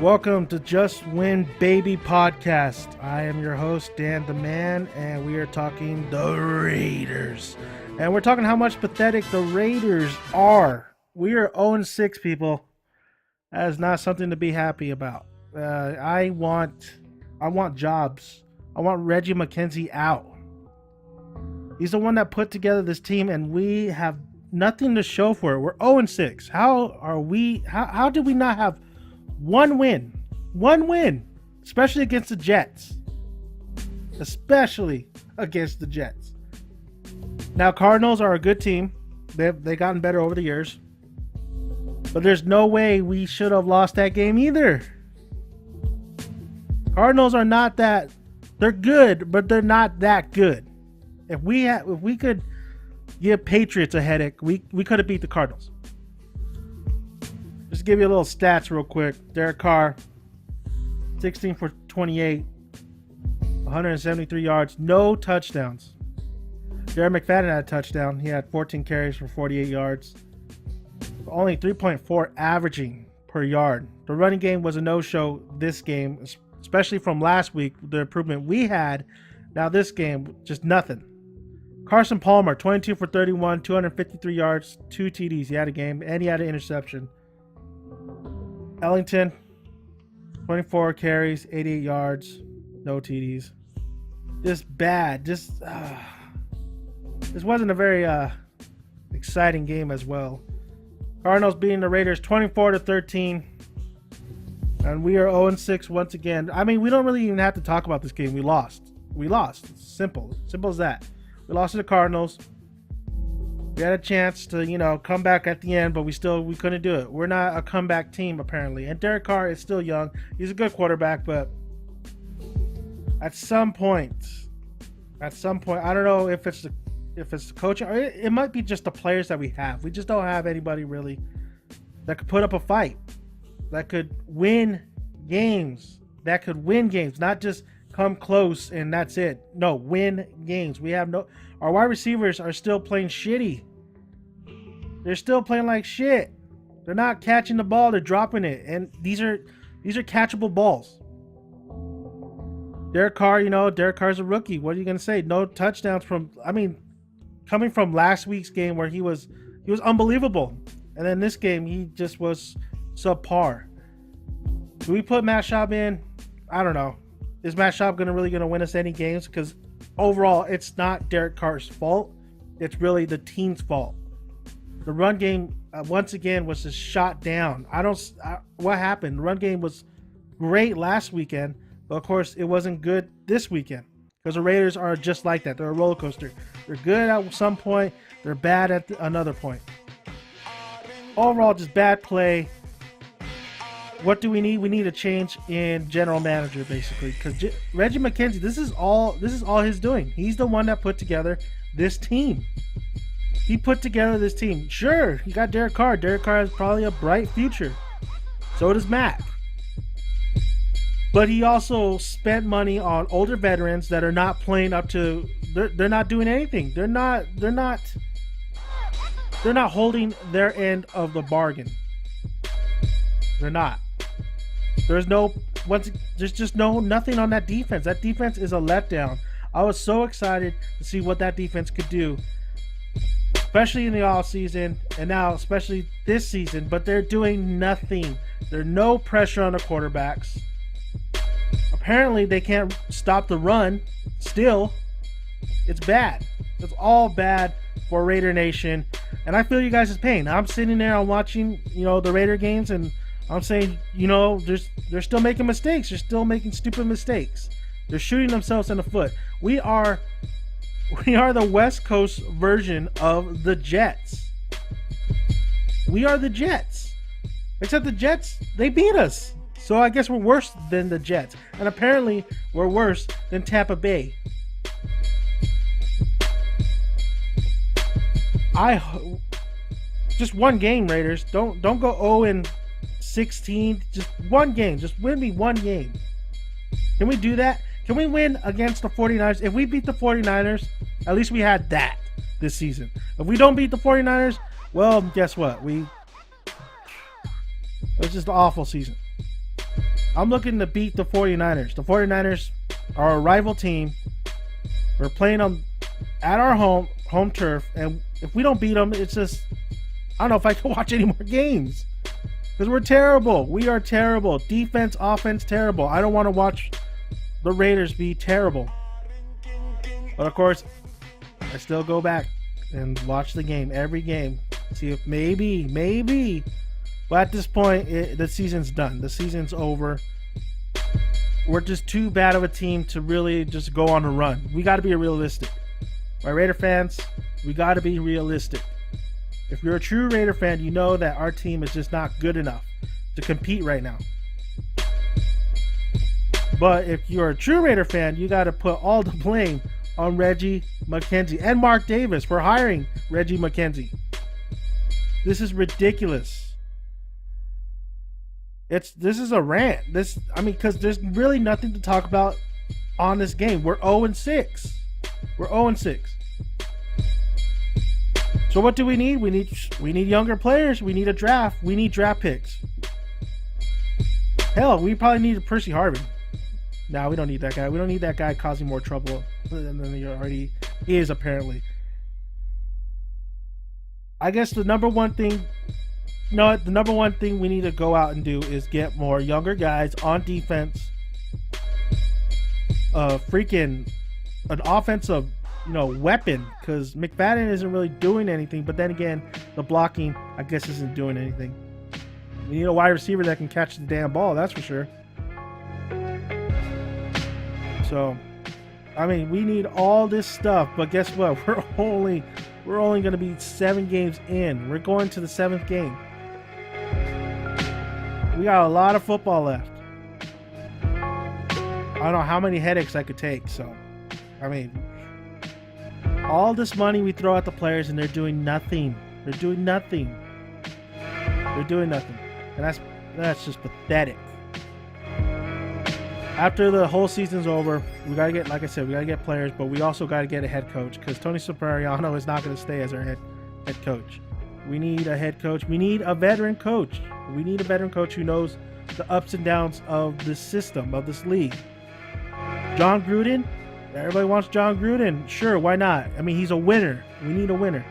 Welcome to Just Win Baby Podcast. I am your host, Dan the Man, and we are talking the Raiders. And we're talking how much pathetic the Raiders are. We are 0-6, people. That is not something to be happy about. I want jobs. I want Reggie McKenzie out. He's the one that put together this team, and we have nothing to show for it. We're 0-6. How did we not have one win, especially against the Jets. Now, Cardinals are a good team. They've gotten better over the years. But there's no way we should have lost that game either. Cardinals are not that. They're good, but they're not that good. If we could give Patriots a headache, we could have beat the Cardinals. Just give you a little stats real quick. Derek Carr, 16 for 28, 173 yards, no touchdowns. Jared McFadden had a touchdown. He had 14 carries for 48 yards. Only 3.4 averaging per yard. The running game was a no-show this game, especially from last week, the improvement we had. Now this game, just nothing. Carson Palmer, 22 for 31, 253 yards, 2 TDs. He had a game, and he had an interception. Ellington, 24 carries, 88 yards, no TDs. Just bad. This wasn't a very exciting game as well. Cardinals beating the Raiders 24-13. And we are 0-6 once again. I mean, we don't really even have to talk about this game. We lost. It's simple as that. We lost to the Cardinals. We had a chance to, come back at the end, but we couldn't do it. We're not a comeback team, apparently. And Derek Carr is still young. He's a good quarterback, but at some point, I don't know if it's the coaching, or it might be just the players that we have. We just don't have anybody really that could put up a fight, that could win games, not just come close and that's it. No, win games. Our wide receivers are still playing shitty. They're still playing like shit. They're not catching the ball, they're dropping it. And these are catchable balls. Derek Carr's a rookie. What are you gonna say? No touchdowns coming from last week's game where he was unbelievable. And then this game he just was subpar. Do we put Matt Schaub in? I don't know. Is Matt Schaub really gonna win us any games? Because overall, it's not Derek Carr's fault. It's really the team's fault. The run game, once again, was just shot down. What happened? The run game was great last weekend, but of course, it wasn't good this weekend. Because the Raiders are just like that. They're a roller coaster. They're good at some point. They're bad at another point. Overall, just bad play. What do we need? We need a change in general manager, basically, because Reggie McKenzie, this is all his doing. He's the one that put together this team. He put together this team. Sure, you got Derek Carr. Derek Carr has probably a bright future. So does Matt. But he also spent money on older veterans that are not playing up to. They're not doing anything. They're not holding their end of the bargain. They're not. There's just nothing on that defense. That defense is a letdown. I was so excited to see what that defense could do, especially in the offseason and now especially this season, but they're doing nothing. There's no pressure on the quarterbacks. Apparently they can't stop the run still. It's bad. It's all bad for Raider Nation, and I feel you guys' pain. I'm sitting there, I'm watching, the Raider games, and I'm saying, they're still making mistakes. They're still making stupid mistakes. They're shooting themselves in the foot. We are the West Coast version of the Jets. We are the Jets. Except the Jets, they beat us. So I guess we're worse than the Jets. And apparently, we're worse than Tampa Bay. Just one game, Raiders. Don't go 0-16. Just one game. Just win me one game. Can we do that? Can we win against the 49ers? If we beat the 49ers, at least we had that this season. If we don't beat the 49ers, well, guess what? It was just an awful season. I'm looking to beat the 49ers. The 49ers are a rival team. We're playing them at our home turf, and if we don't beat them, it's just, I don't know if I can watch any more games because we're terrible. We are terrible. Defense, offense, terrible. I don't want to watch the Raiders be terrible. But of course, I still go back and watch the game, every game, see if maybe. But at this point, the season's done. The season's over. We're just too bad of a team to really just go on a run. We got to be realistic. My Raider fans, we got to be realistic. If you're a true Raider fan, you know that our team is just not good enough to compete right now. But if you're a true Raider fan, you got to put all the blame on Reggie McKenzie and Mark Davis for hiring Reggie McKenzie. This is ridiculous. This is a rant. Because there's really nothing to talk about on this game. We're 0-6. We're 0-6. So what do we need? We need younger players. We need a draft. We need draft picks. Hell, we probably need a Percy Harvin. No, we don't need that guy. We don't need that guy causing more trouble than he already is, apparently. I guess the number one thing we need to go out and do is get more younger guys on defense. An offensive, weapon, because McFadden isn't really doing anything. But then again, the blocking, I guess, isn't doing anything. We need a wide receiver that can catch the damn ball. That's for sure. So, we need all this stuff. But guess what? We're only going to be 7 games in. We're going to the 7th game. We got a lot of football left. I don't know how many headaches I could take. So, all this money we throw at the players and they're doing nothing. And that's just pathetic. After the whole season's over, we got to get players, but we also got to get a head coach because Tony Superiano is not going to stay as our head coach. We need a head coach. We need a veteran coach. We need a veteran coach who knows the ups and downs of this system, of this league. John Gruden? Everybody wants John Gruden. Sure, why not? He's a winner. We need a winner.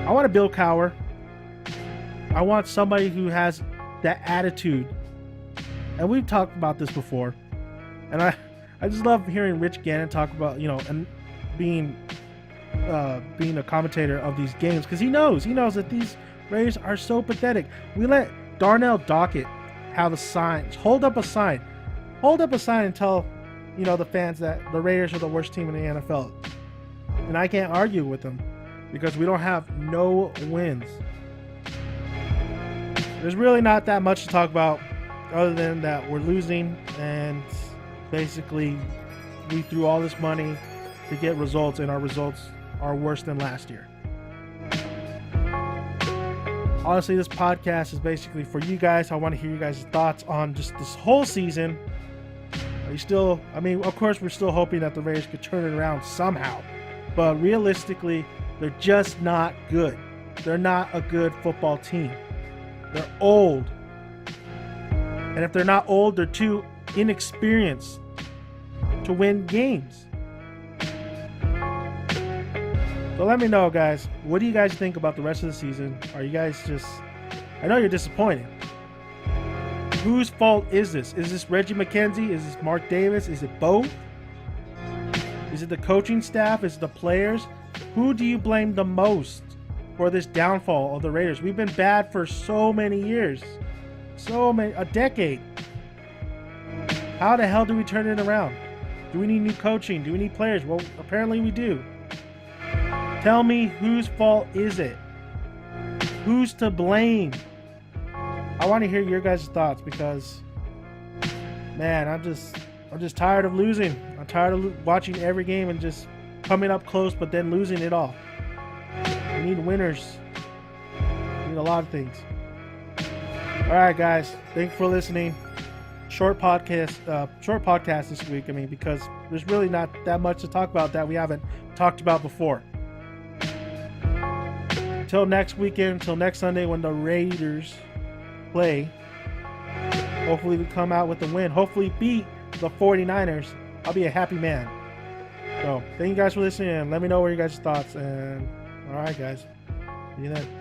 I want a Bill Cowher. I want somebody who has that attitude. And we've talked about this before. And I just love hearing Rich Gannon talk about, and being a commentator of these games, because he knows that these Raiders are so pathetic. We let Darnell Dockett have a sign, hold up a sign and tell the fans that the Raiders are the worst team in the NFL. And I can't argue with them because we don't have no wins. There's really not that much to talk about other than that we're losing, and basically we threw all this money to get results, and our results are worse than last year. Honestly, this podcast is basically for you guys. I want to hear you guys' thoughts on just this whole season. Are you still, of course, we're still hoping that the Raiders could turn it around somehow. But realistically, they're just not good. They're not a good football team. They're old. And if they're not old, they're too inexperienced to win games. So let me know, guys. What do you guys think about the rest of the season? Are you guys I know you're disappointed. Whose fault is this? Is this Reggie McKenzie? Is this Mark Davis? Is it both? Is it the coaching staff? Is it the players? Who do you blame the most for this downfall of the Raiders? We've been bad for so many years. A decade. How the hell do we turn it around? Do we need new coaching? Do we need players? Well, apparently we do. Tell me, whose fault is it? Who's to blame? I want to hear your guys' thoughts because, man, I'm just tired of losing. I'm tired of watching every game and just coming up close but then losing it all. We need winners. We need a lot of things. All right, guys. Thanks for listening. Short podcast this week. Because there's really not that much to talk about that we haven't talked about before. Until next weekend, until next Sunday when the Raiders play. Hopefully we come out with the win. Hopefully beat the 49ers. I'll be a happy man. So thank you guys for listening, and let me know what your guys' thoughts. And all right, guys, see you then.